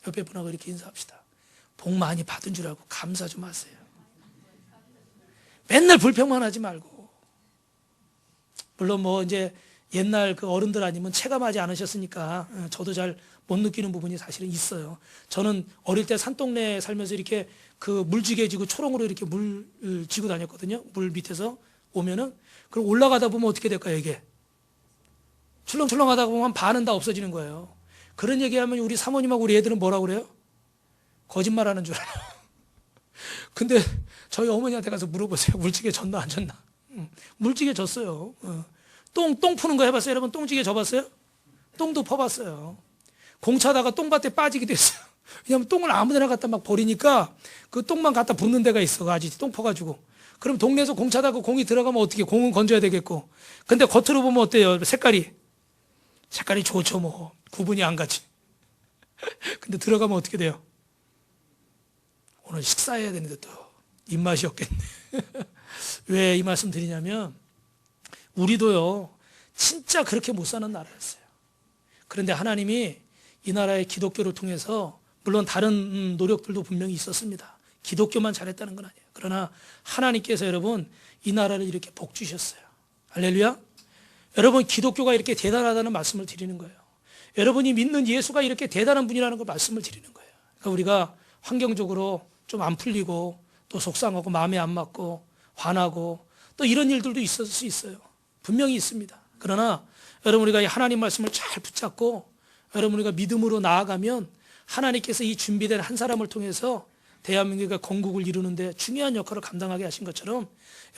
Speaker 1: 옆에 분하고 이렇게 인사합시다. 복 많이 받은 줄 알고 감사 좀 하세요. 맨날 불평만 하지 말고. 물론 뭐 이제 옛날 그 어른들 아니면 체감하지 않으셨으니까 저도 잘 못 느끼는 부분이 사실은 있어요. 저는 어릴 때 산동네에 살면서 이렇게 그 물지개 지고 초롱으로 이렇게 물 지고 다녔거든요. 물 밑에서 오면은. 그럼 올라가다 보면 어떻게 될까요, 이게? 출렁출렁 하다 보면 반은 다 없어지는 거예요. 그런 얘기하면 우리 사모님하고 우리 애들은 뭐라고 그래요? 거짓말하는 줄 알아. 근데 저희 어머니한테 가서 물어보세요. 물찌개 졌나 안 졌나? 물찌개 졌어요. 똥 푸는 거 해봤어요? 여러분 똥찌개 져봤어요? 똥도 퍼봤어요. 공차다가 똥밭에 빠지기도 했어요. 왜냐하면 똥을 아무데나 갖다 막 버리니까 그 똥만 갖다 붓는 데가 있어. 아저씨 똥 퍼가지고. 그럼 동네에서 공차다가 공이 들어가면 어떻게? 공은 건져야 되겠고. 근데 겉으로 보면 어때요? 색깔이 좋죠 뭐. 구분이 안 가지. 근데 들어가면 어떻게 돼요? 오늘 식사해야 되는데 또 입맛이 없겠네. 왜 이 말씀 드리냐면 우리도요 진짜 그렇게 못 사는 나라였어요. 그런데 하나님이 이 나라의 기독교를 통해서 물론 다른 노력들도 분명히 있었습니다. 기독교만 잘했다는 건 아니에요. 그러나 하나님께서 여러분 이 나라를 이렇게 복 주셨어요. 할렐루야. 여러분 기독교가 이렇게 대단하다는 말씀을 드리는 거예요. 여러분이 믿는 예수가 이렇게 대단한 분이라는 걸 말씀을 드리는 거예요. 그러니까 우리가 환경적으로 좀 안 풀리고 또 속상하고 마음에 안 맞고 화나고 또 이런 일들도 있을 수 있어요. 분명히 있습니다. 그러나 여러분 우리가 이 하나님 말씀을 잘 붙잡고 여러분 우리가 믿음으로 나아가면 하나님께서 이 준비된 한 사람을 통해서 대한민국의 건국을 이루는데 중요한 역할을 감당하게 하신 것처럼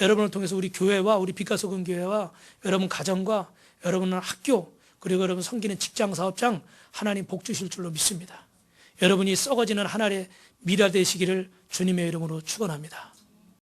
Speaker 1: 여러분을 통해서 우리 교회와 우리 빛과 소금 교회와 여러분 가정과 여러분의 학교 그리고 여러분 섬기는 직장 사업장 하나님 복 주실 줄로 믿습니다. 여러분이 썩어지는 하나님의 미라 되시기를 주님의 이름으로 축원합니다.